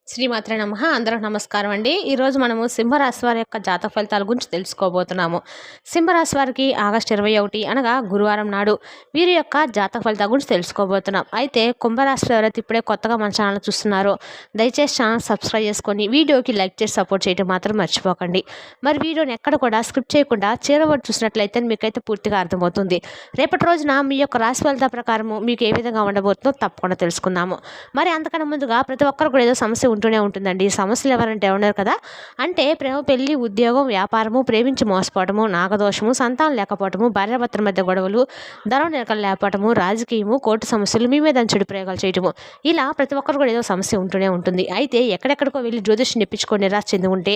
శ్రీమాత్రే నమః. అందరికి నమస్కారం అండి. ఈరోజు మనము సింహరాశి వారి యొక్క జాతక ఫలితాల గురించి తెలుసుకోబోతున్నాము. సింహరాశి వారికి ఆగస్టు 21 అనగా గురువారం నాడు వీరి యొక్క జాతక ఫలితాల గురించి తెలుసుకోబోతున్నాం. అయితే కుంభరాశిలో ఎవరైతే ఇప్పుడే కొత్తగా మన ఛానల్ చూస్తున్నారో దయచేసి ఛానల్ సబ్స్క్రైబ్ చేసుకొని వీడియోకి లైక్ చేసి సపోర్ట్ చేయడం మాత్రం మర్చిపోకండి. మరి వీడియోని ఎక్కడ కూడా స్క్రిప్ట్ చేయకుండా చివరి చూసినట్లయితే మీకైతే పూర్తిగా అర్థమవుతుంది. రేపటి రోజున మీ యొక్క రాశి ఫలితాల ప్రకారము మీకు ఏ విధంగా ఉండబోతుందో తప్పకుండా తెలుసుకుందాము. మరి అంతకన్నా ముందుగా ప్రతి ఒక్కరు కూడా ఏదో సమస్య ఉంటూనే ఉంటుందండి. ఈ సమస్యలు ఎవరంటే ఉన్నారు కదా, అంటే ప్రేమ, పెళ్లి, ఉద్యోగం, వ్యాపారము, ప్రేమించి మోసపోవటము, నాగదోషము, సంతానం లేకపోవటము, భార్యాభర్తల మధ్య గొడవలు, ధనం నిరకలు లేకపోవటము, రాజకీయము, కోర్టు సమస్యలు, మీ మీద చెడు ప్రయోగాలు చేయటము, ఇలా ప్రతి ఒక్కరు కూడా ఏదో సమస్య ఉంటూనే ఉంటుంది. అయితే ఎక్కడెక్కడికో వెళ్ళి జ్యోతిష్యం తెప్పించుకొని నిరాశ చెంది ఉంటే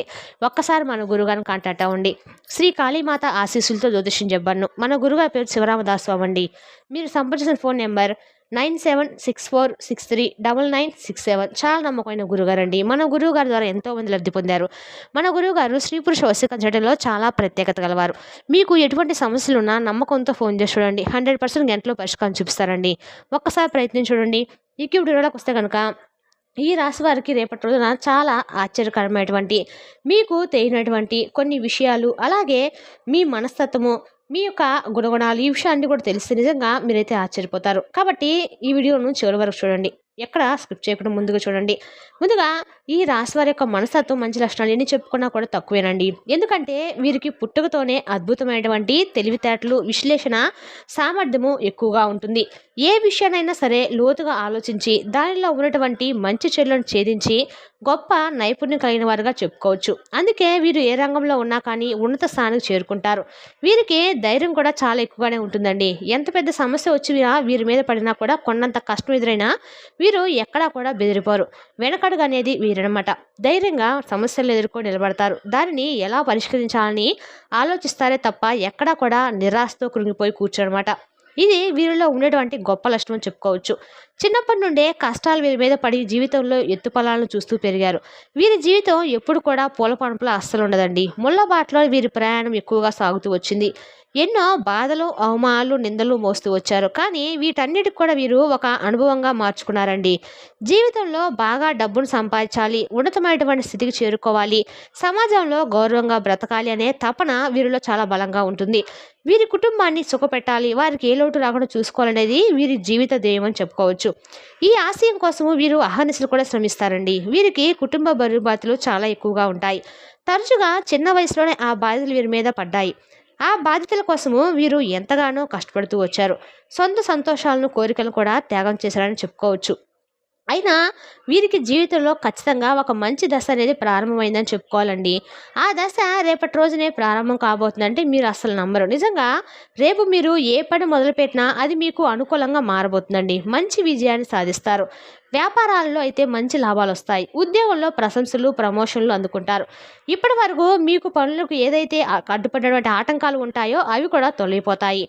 ఒక్కసారి మన గురుగారిని కాంటాక్ట్ అవ్వండి. శ్రీ కాళీమాత ఆశీస్సులతో జ్యోతిష్యం చెప్పను. మన గురుగారి పేరు శివరామదాసు అవ్వండి. మీరు సంప్రదించిన ఫోన్ నెంబర్ 9764639967. చాలా నమ్మకమైన గురుగారు అండి. మన గురువు గారి ద్వారా ఎంతో మంది లబ్ధి పొందారు. మన గురువు గారు స్త్రీ పురుష వశీకరణ చేయడంలో చాలా ప్రత్యేకత గలవారు. మీకు ఎటువంటి సమస్యలు ఉన్నా నమ్మకంతో ఫోన్ చేసి చూడండి, 100% గంటలో పరిష్కారం చూపిస్తారండి. ఒక్కసారి ప్రయత్నించి చూడండి. ఈ వీడియోలోకి వస్తే కనుక ఈ రాశి వారికి రేపటి రోజున చాలా ఆశ్చర్యకరమైనటువంటి, మీకు తెలియనటువంటి కొన్ని విషయాలు, అలాగే మీ మనస్తత్వము, మీ యొక్క గుణగుణాలు, ఈ విషయాన్ని కూడా తెలిస్తే నిజంగా మీరైతే ఆశ్చర్యపోతారు. కాబట్టి ఈ వీడియోను చివరి వరకు చూడండి, ఎక్కడ స్కిప్ చేయకుండా ముందుగా చూడండి. ముందుగా ఈ రాశి వారి యొక్క మనస్తత్వం, మంచి లక్షణాలు ఎన్ని చెప్పుకున్నా కూడా తక్కువేనండి. ఎందుకంటే వీరికి పుట్టుకతోనే అద్భుతమైనటువంటి తెలివితేటలు, విశ్లేషణ సామర్థ్యము ఎక్కువగా ఉంటుంది. ఏ విషయానైనా సరే లోతుగా ఆలోచించి దానిలో ఉన్నటువంటి మంచి చెడులను ఛేదించి గొప్ప నైపుణ్యం కలిగిన వారుగా చెప్పుకోవచ్చు. అందుకే వీరు ఏ రంగంలో ఉన్నా కానీ ఉన్నత స్థానానికి చేరుకుంటారు. వీరికి ధైర్యం కూడా చాలా ఎక్కువగానే ఉంటుందండి. ఎంత పెద్ద సమస్య వచ్చి వీరి మీద పడినా కూడా కొన్నంత కష్టం ఎదురైనా వీరు ఎక్కడా కూడా బెదిరిపోరు. వెనకడుగు అనేది వీరనమాట. ధైర్యంగా సమస్యలు ఎదుర్కొని నిలబడతారు. దానిని ఎలా పరిష్కరించాలని ఆలోచిస్తారే తప్ప ఎక్కడా కూడా నిరాశతో కృంగిపోయి కూర్చోనమాట. ఇది వీరిలో ఉండేటువంటి గొప్ప లక్షణం అని చెప్పుకోవచ్చు. చిన్నప్పటి నుండే కష్టాలు వీరి మీద పడి జీవితంలో ఎత్తుపలాలను చూస్తూ పెరిగారు. వీరి జీవితం ఎప్పుడు కూడా పూల పనుపులా అస్సలు ఉండదండి. ముళ్ళ బాటలో వీరి ప్రయాణం ఎక్కువగా సాగుతూ వచ్చింది. ఎన్నో బాధలు, అవమానాలు, నిందలు మోస్తూ వచ్చారు. కానీ వీటన్నిటికి కూడా వీరు ఒక అనుభవంగా మార్చుకున్నారండి. జీవితంలో బాగా డబ్బును సంపాదించాలి, ఉన్నతమైనటువంటి స్థితికి చేరుకోవాలి, సమాజంలో గౌరవంగా బ్రతకాలి అనే తపన వీరిలో చాలా బలంగా ఉంటుంది. వీరి కుటుంబాన్ని సుఖపెట్టాలి, వారికి ఏ లోటు రాకుండా చూసుకోవాలనేది వీరి జీవిత ధ్యేయం అని చెప్పుకోవచ్చు. ఈ ఆశయం కోసము వీరు అహర్నిశలు కూడా శ్రమిస్తారండి. వీరికి కుటుంబ బరుబాతులు చాలా ఎక్కువగా ఉంటాయి. తరచుగా చిన్న వయసులోనే ఆ బాధ్యతలు వీరి మీద పడ్డాయి. ఆ బాధ్యతల కోసము వీరు ఎంతగానో కష్టపడుతూ వచ్చారు. సొంత సంతోషాలను, కోరికలను కూడా త్యాగం చేశారని చెప్పుకోవచ్చు. అయినా వీరికి జీవితంలో ఖచ్చితంగా ఒక మంచి దశ అనేది ప్రారంభమైందని చెప్పుకోవాలండి. ఆ దశ రేపటి రోజునే ప్రారంభం కాబోతుందంటే మీరు అస్సలు నమ్మరు. నిజంగా రేపు మీరు ఏ పని మొదలుపెట్టినా అది మీకు అనుకూలంగా మారబోతుందండి. మంచి విజయాన్ని సాధిస్తారు. వ్యాపారాలలో అయితే మంచి లాభాలు వస్తాయి. ఉద్యోగంలో ప్రశంసలు, ప్రమోషన్లు అందుకుంటారు. ఇప్పటి వరకు మీకు పనులకు ఏదైతే అడ్డుపడినటువంటి ఆటంకాలు ఉంటాయో అవి కూడా తొలగిపోతాయి.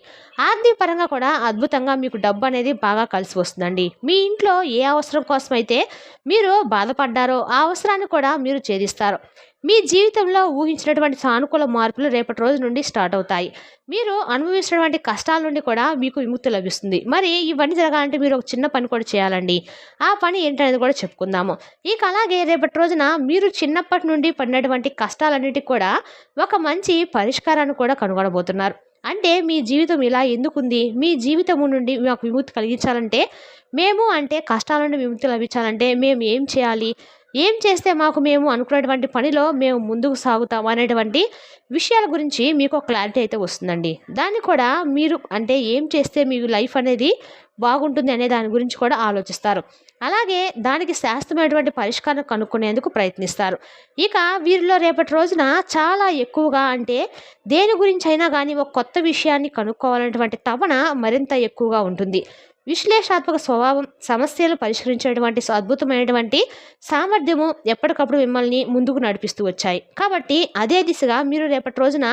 ఆర్థిక పరంగా కూడా అద్భుతంగా మీకు డబ్బు అనేది బాగా కలిసి వస్తుందండి. మీ ఇంట్లో ఏ అవసరం కోసం అయితే మీరు బాధపడ్డారో ఆ అవసరాన్ని కూడా మీరు ఛేదిస్తారు. మీ జీవితంలో ఊహించినటువంటి సానుకూల మార్పులు రేపటి రోజు నుండి స్టార్ట్ అవుతాయి. మీరు అనుభవించినటువంటి కష్టాల నుండి కూడా మీకు విముక్తి లభిస్తుంది. మరి ఇవన్నీ జరగాలంటే మీరు ఒక చిన్న పని కూడా చేయాలండి. ఆ పని ఏంటనేది కూడా చెప్పుకుందాము. ఇక అలాగే రేపటి రోజున మీరు చిన్నప్పటి నుండి పడినటువంటి కష్టాలన్నిటికీ కూడా ఒక మంచి పరిష్కారాన్ని కూడా కనుగొనబోతున్నారు. అంటే మీ జీవితం ఇలా ఎందుకుంది, మీ జీవితము నుండి మాకు విముక్తి కలిగించాలంటే మేము, అంటే కష్టాల నుండి విముక్తి లభించాలంటే మేము ఏం చేయాలి, ఏం చేస్తే మాకు మేము అనుకున్నటువంటి పనిలో మేము ముందుకు సాగుతాం అనేటువంటి విషయాల గురించి మీకు ఒక క్లారిటీ అయితే వస్తుందండి. దాన్ని కూడా మీరు, అంటే ఏం చేస్తే మీ లైఫ్ అనేది బాగుంటుంది అనే దాని గురించి కూడా ఆలోచిస్తారు. అలాగే దానికి శాస్త్రమైనటువంటి పరిష్కారం కనుక్కునేందుకు ప్రయత్నిస్తారు. ఇక వీరిలో రేపటి రోజున చాలా ఎక్కువగా, అంటే దేని గురించి అయినా కానీ ఒక కొత్త విషయాన్ని కనుక్కోవాలనేటువంటి తపన మరింత ఎక్కువగా ఉంటుంది. విశ్లేషణాత్మక స్వభావం, సమస్యలు పరిష్కరించేటువంటి అద్భుతమైనటువంటి సామర్థ్యము ఎప్పటికప్పుడు మిమ్మల్ని ముందుకు నడిపిస్తూ వచ్చాయి. కాబట్టి అదే దిశగా మీరు రేపటి రోజున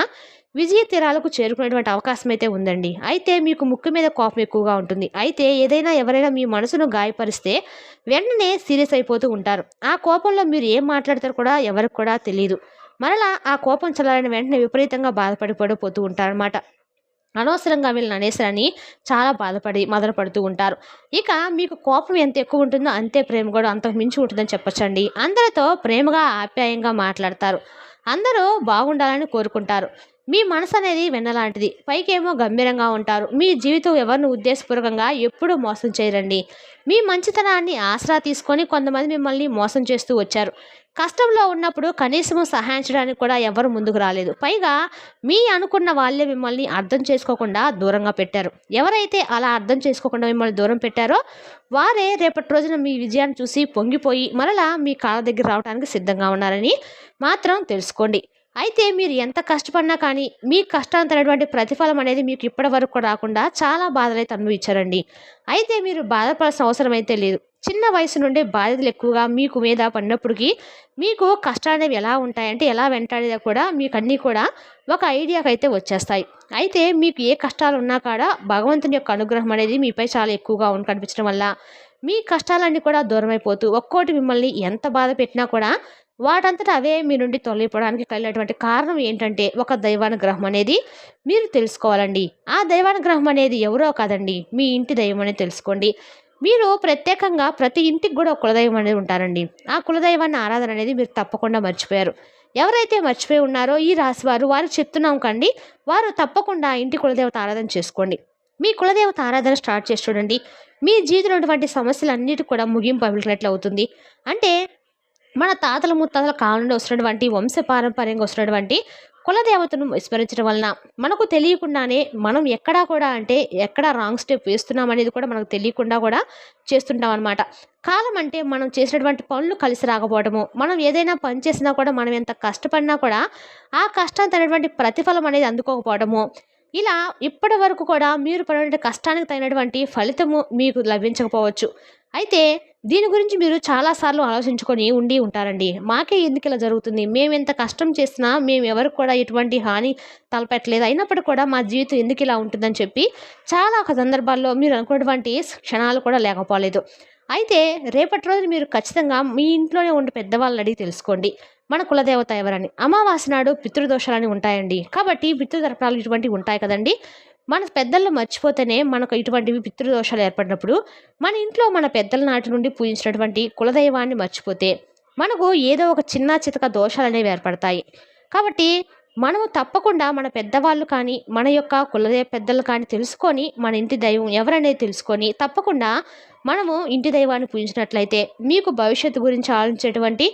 విజయ తీరాలకు చేరుకునేటువంటి అవకాశం అయితే ఉందండి. అయితే మీకు ముక్కు మీద కోపం ఎక్కువగా ఉంటుంది. అయితే ఏదైనా ఎవరైనా మీ మనసును గాయపరిస్తే వెంటనే సీరియస్ అయిపోతూ ఉంటారు. ఆ కోపంలో మీరు ఏం మాట్లాడతారో కూడా ఎవరికి కూడా తెలియదు. మరలా ఆ కోపం చల్లారిన వెంటనే విపరీతంగా బాధపడిపోతూ ఉంటారన్నమాట. అనవసరంగా వీళ్ళని అనేసారని చాలా బాధపడి మదనపడుతూ ఉంటారు. ఇక మీకు కోపం ఎంత ఎక్కువ ఉంటుందో అంతే ప్రేమ కూడా అంతకు మించి ఉంటుందని చెప్పొచ్చండి. అందరితో ప్రేమగా ఆప్యాయంగా మాట్లాడతారు. అందరూ బాగుండాలని కోరుకుంటారు. మీ మనసు అనేది వెన్నలాంటిది. పైకేమో గంభీరంగా ఉంటారు. మీ జీవితం ఎవరిని ఉద్దేశపూర్వకంగా ఎప్పుడూ మోసం చేయరండి. మీ మంచితనాన్ని ఆసరా తీసుకొని కొంతమంది మిమ్మల్ని మోసం చేస్తూ వచ్చారు. కష్టంలో ఉన్నప్పుడు కనీసము సహాయం చేయడానికి కూడా ఎవరు ముందుకు రాలేదు. పైగా మీ అనుకున్న వాళ్ళే మిమ్మల్ని అర్థం చేసుకోకుండా దూరంగా పెట్టారు. ఎవరైతే అలా అర్థం చేసుకోకుండా మిమ్మల్ని దూరం పెట్టారో వారే రేపటి రోజున మీ విజయాన్ని చూసి పొంగిపోయి మరలా మీ కాళ్ళ దగ్గర రావడానికి సిద్ధంగా ఉన్నారని మాత్రం తెలుసుకోండి. అయితే మీరు ఎంత కష్టపడినా కానీ మీ కష్టానికి తగినటువంటి ప్రతిఫలం అనేది మీకు ఇప్పటి వరకు కూడా రాకుండా చాలా బాధలైతే అనుభవించారండి. అయితే మీరు బాధపడాల్సిన అవసరం అయితే లేదు. చిన్న వయసు నుండే బాధ్యతలు ఎక్కువగా మీకు మీద పడినప్పటికీ మీకు కష్టాలు అనేవి ఎలా ఉంటాయంటే ఎలా వెంటాడేదో కూడా మీకు అన్నీ కూడా ఒక ఐడియాకి అయితే వచ్చేస్తాయి. అయితే మీకు ఏ కష్టాలు ఉన్నా కూడా భగవంతుని యొక్క అనుగ్రహం అనేది మీపై చాలా ఎక్కువగా కనిపించడం వల్ల మీ కష్టాలన్నీ కూడా దూరమైపోతూ ఒక్కోటి మిమ్మల్ని ఎంత బాధ పెట్టినా కూడా వాటంతట అవే మీ నుండి తొలగిపోవడానికి కలిగినటువంటి కారణం ఏంటంటే ఒక దైవానుగ్రహం అనేది మీరు తెలుసుకోవాలండి. ఆ దైవానుగ్రహం అనేది ఎవరో కాదండి, మీ ఇంటి దైవం అనేది తెలుసుకోండి. మీరు ప్రత్యేకంగా ప్రతి ఇంటికి కూడా ఒక కులదైవం అనేది ఉంటారండి. ఆ కులదైవాన్ని ఆరాధన అనేది మీరు తప్పకుండా మర్చిపోయారు. ఎవరైతే మర్చిపోయి ఉన్నారో ఈ రాశి వారికి చెప్తున్నాం కండి, వారు తప్పకుండా ఆ ఇంటి కులదేవత ఆరాధన చేసుకోండి. మీ కులదేవత ఆరాధన స్టార్ట్ చేసి చూడండి. మీ జీవితంలో ఉన్నటువంటి సమస్యలన్నిటి కూడా ముగింపు పలికినట్లు అవుతుంది. అంటే మన తాతల ముత్తాతల కాలం నుండి వస్తున్నటువంటి వంశపారంపర్యంగా వస్తున్నటువంటి కులదేవతను విస్మరించడం వలన మనకు తెలియకుండానే మనం ఎక్కడా కూడా అంటే ఎక్కడ రాంగ్ స్టెప్ వేస్తున్నాం అనేది కూడా మనకు తెలియకుండా కూడా చేస్తుంటాం అనమాట. కాలం అంటే మనం చేసినటువంటి పనులు కలిసి రాకపోవడము, మనం ఏదైనా పని చేసినా కూడా మనం ఎంత కష్టపడినా కూడా ఆ కష్టం తగినటువంటి ప్రతిఫలం అనేది అందుకోకపోవడము, ఇలా ఇప్పటి వరకు కూడా మీరు పడినటువంటి కష్టానికి తగినటువంటి ఫలితము మీకు లభించకపోవచ్చు. అయితే దీని గురించి మీరు చాలాసార్లు ఆలోచించుకొని ఉంటారండి. మాకే ఎందుకు ఇలా జరుగుతుంది? మేము ఎంత కష్టం చేసినా మేము ఎవరికి కూడా ఎటువంటి హాని తలపెట్టలేదు. అయినప్పటికీ కూడా మా జీవితం ఎందుకు ఇలా ఉంటుందని చెప్పి చాలా సందర్భాల్లో మీరు అనుకున్నటువంటి క్షణాలు కూడా లేకపోలేదు. అయితే రేపటి రోజు మీరు ఖచ్చితంగా మీ ఇంట్లోనే ఉండే పెద్దవాళ్ళని అడిగి తెలుసుకోండి. మన కులదేవత ఎవరని. అమావాస్య నాడు పితృదోషాలని ఉంటాయండి. కాబట్టి పితృతర్పణాలు ఇటువంటివి ఉంటాయి కదండి. మన పెద్దలను మర్చిపోతేనే మనకు ఇటువంటివి పితృదోషాలు ఏర్పడినప్పుడు మన ఇంట్లో మన పెద్దల నాటి నుండి పూజించినటువంటి కులదైవాన్ని మర్చిపోతే మనకు ఏదో ఒక చిన్న చితక దోషాలు అనేవి ఏర్పడతాయి. కాబట్టి మనము తప్పకుండా మన పెద్దవాళ్ళు కానీ మన యొక్క పెద్దలు కానీ తెలుసుకొని మన ఇంటి దైవం ఎవరనేది తెలుసుకొని తప్పకుండా మనము ఇంటి దైవాన్ని పూజించినట్లయితే మీకు భవిష్యత్తు గురించి ఆలోచించేటువంటి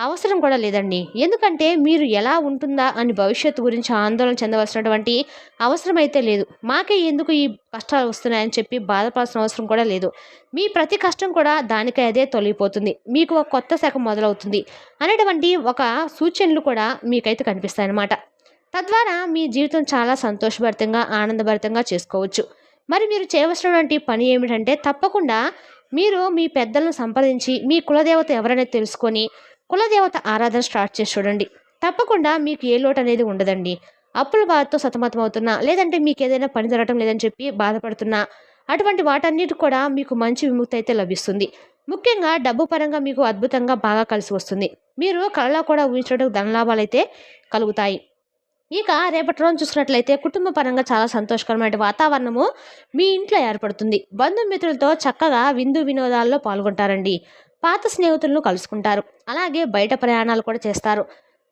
అవసరం కూడా లేదండి. ఎందుకంటే మీరు ఎలా ఉంటుందా అని భవిష్యత్తు గురించి ఆందోళన చెందవలసినటువంటి అవసరం అయితే లేదు. మాకే ఎందుకు ఈ కష్టాలు వస్తున్నాయని చెప్పి బాధపడాల్సిన అవసరం కూడా లేదు. మీ ప్రతి కష్టం కూడా దానికై అదే తొలగిపోతుంది. మీకు ఒక కొత్త శాఖ మొదలవుతుంది అనేటువంటి ఒక సూచనలు కూడా మీకైతే కనిపిస్తాయన్నమాట. తద్వారా మీ జీవితం చాలా సంతోషభరితంగా ఆనందభరితంగా చేసుకోవచ్చు. మరి మీరు చేయవలసినటువంటి పని ఏమిటంటే తప్పకుండా మీరు మీ పెద్దలను సంప్రదించి మీ కులదేవత ఎవరనేది తెలుసుకొని కులదేవత ఆరాధన స్టార్ట్ చేసి చూడండి. తప్పకుండా మీకు ఏ లోటు అనేది ఉండదండి. అప్పుల బాధతో సతమతం అవుతున్నా, లేదంటే మీకు ఏదైనా పని జరగటం లేదని చెప్పి బాధపడుతున్నా, అటువంటి వాటన్నిటి కూడా మీకు మంచి విముక్తి అయితే లభిస్తుంది. ముఖ్యంగా డబ్బు పరంగా మీకు అద్భుతంగా బాగా కలిసి వస్తుంది. మీరు కళలో కూడా ఊహించడానికి ధనలాభాలు అయితే కలుగుతాయి. ఇక రేపటి రోజు చూసినట్లయితే కుటుంబ పరంగా చాలా సంతోషకరమైన వాతావరణము మీ ఇంట్లో ఏర్పడుతుంది. బంధుమిత్రులతో చక్కగా విందు వినోదాల్లో పాల్గొంటారండి. పాత స్నేహితులను కలుసుకుంటారు. అలాగే బయట ప్రయాణాలు కూడా చేస్తారు.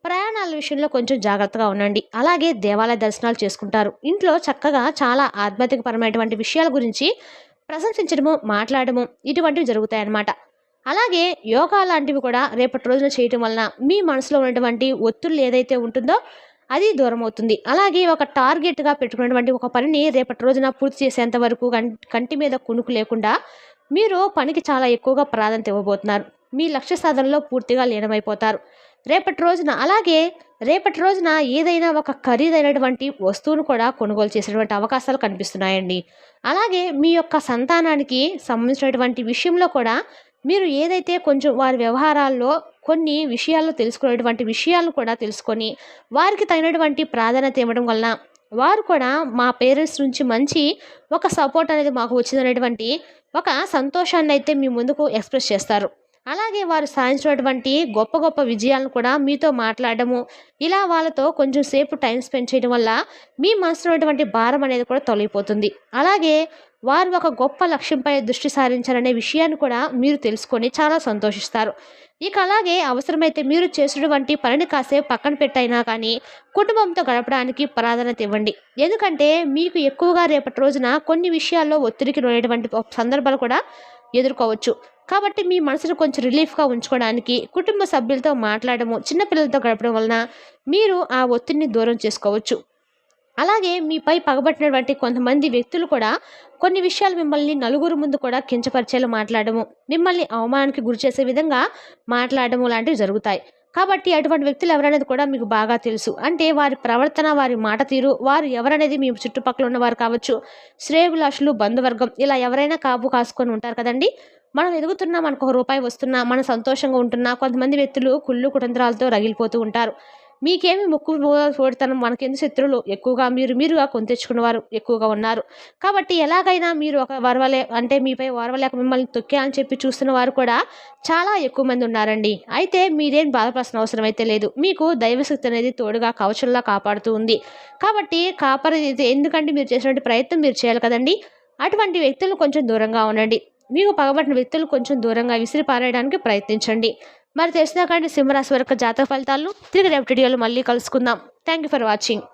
ప్రయాణాల విషయంలో కొంచెం జాగ్రత్తగా ఉండండి. అలాగే దేవాలయ దర్శనాలు చేసుకుంటారు. ఇంట్లో చక్కగా చాలా ఆధ్యాత్మికపరమైనటువంటి విషయాల గురించి ప్రశంసించడము, మాట్లాడము ఇటువంటివి జరుగుతాయన్నమాట. అలాగే యోగా లాంటివి కూడా రేపటి రోజున చేయటం వలన మీ మనసులో ఉన్నటువంటి ఒత్తిళ్ళు ఏదైతే ఉంటుందో అది దూరం అవుతుంది. అలాగే ఒక టార్గెట్గా పెట్టుకున్నటువంటి ఒక పనిని రేపటి రోజున పూర్తి చేసేంత వరకు కంటి మీద కునుకు లేకుండా మీరు పనికి చాలా ఎక్కువగా ప్రాధాన్యత ఇవ్వబోతున్నారు. మీ లక్ష్య సాధనలో పూర్తిగా లీనమైపోతారు రేపటి రోజున. అలాగే రేపటి రోజున ఏదైనా ఒక ఖరీదైనటువంటి వస్తువును కూడా కొనుగోలు చేసేటువంటి అవకాశాలు కనిపిస్తున్నాయండి. అలాగే మీ యొక్క సంతానానికి సంబంధించినటువంటి విషయంలో కూడా మీరు ఏదైతే కొంచెం వారి వ్యవహారాల్లో కొన్ని విషయాల్లో తెలుసుకునేటువంటి విషయాలను కూడా తెలుసుకొని వారికి తగినటువంటి ప్రాధాన్యత ఇవ్వడం వలన వారు కూడా మా పేరెంట్స్ నుంచి మంచి ఒక సపోర్ట్ అనేది మాకు వచ్చిందనేటువంటి ఒక సంతోషాన్ని అయితే మీ ముందుకు ఎక్స్ప్రెస్ చేస్తారు. అలాగే వారు సాధించినటువంటి గొప్ప గొప్ప విజయాలను కూడా మీతో మాట్లాడడము, ఇలా వాళ్ళతో కొంచెం సేపు టైం స్పెండ్ చేయడం వల్ల మీ మనసులో ఉన్నటువంటి భారం అనేది కూడా తొలగిపోతుంది. అలాగే వారు ఒక గొప్ప లక్ష్యంపై దృష్టి సారించారనే విషయాన్ని కూడా మీరు తెలుసుకొని చాలా సంతోషిస్తారు. ఇక అలాగే అవసరమైతే మీరు చేసినటువంటి పనిని కాసేపు పక్కన పెట్టైనా కానీ కుటుంబంతో గడపడానికి ప్రాధాన్యత ఇవ్వండి. ఎందుకంటే మీకు ఎక్కువగా రేపటి రోజున కొన్ని విషయాల్లో ఒత్తిడికి లోనైనటువంటి సందర్భాలు కూడా ఎదుర్కోవచ్చు. కాబట్టి మీ మనసును కొంచెం రిలీఫ్‌గా ఉంచుకోవడానికి కుటుంబ సభ్యులతో మాట్లాడడము, చిన్న పిల్లలతో గడపడం వలన మీరు ఆ ఒత్తిడిని దూరం చేసుకోవచ్చు. అలాగే మీపై పగబట్టినటువంటి కొంతమంది వ్యక్తులు కూడా కొన్ని విషయాలు మిమ్మల్ని నలుగురు ముందు కూడా కించపరిచేలా మాట్లాడడము, మిమ్మల్ని అవమానానికి గురిచేసే విధంగా మాట్లాడడము లాంటివి జరుగుతాయి. కాబట్టి అటువంటి వ్యక్తులు ఎవరనేది కూడా మీకు బాగా తెలుసు. అంటే వారి ప్రవర్తన, వారి మాట తీరు, వారు ఎవరనేది మీ చుట్టుపక్కల ఉన్నవారు కావచ్చు, శ్రేయోభిలాషులు, బంధువర్గం ఇలా ఎవరైనా కాపు కాసుకొని ఉంటారు కదండీ! మనం ఎదుగుతున్నా, మనకు ఒక రూపాయి వస్తున్నా, మనం సంతోషంగా ఉంటున్నా కొంతమంది వ్యక్తులు కుళ్ళు, కుతంత్రాలతో రగిలిపోతూ ఉంటారు. మీకేమి ముక్కు పొడితనం మనకెందుకు శత్రువులు ఎక్కువగా మీరుగా కొని తెచ్చుకున్నవారు ఎక్కువగా ఉన్నారు. కాబట్టి ఎలాగైనా మీరు ఒక ఓర్వలే అంటే మీపై ఓర్వలేక మిమ్మల్ని తొక్కేయాలని చెప్పి చూస్తున్న వారు కూడా చాలా ఎక్కువ మంది ఉన్నారండి. అయితే మీరేం బాధపడాల్సిన అవసరం అయితే లేదు. మీకు దైవశక్తి అనేది తోడుగా కవచంలా కాపాడుతూ ఉంది. కాబట్టి ఎందుకంటే మీరు చేసినటువంటి ప్రయత్నం మీరు చేయాలి కదండీ! అటువంటి వ్యక్తులు కొంచెం దూరంగా ఉండండి. మీకు పగబట్టిన వ్యక్తులు కొంచెం దూరంగా విసిరి పారేయడానికి ప్రయత్నించండి. మరి తెలిసినా కానీ సింహరాశి వరకు జాతక ఫలితాలను తిరిగి రేపటి వీడియోలో మళ్ళీ కలుసుకుందాం. Thank you for watching.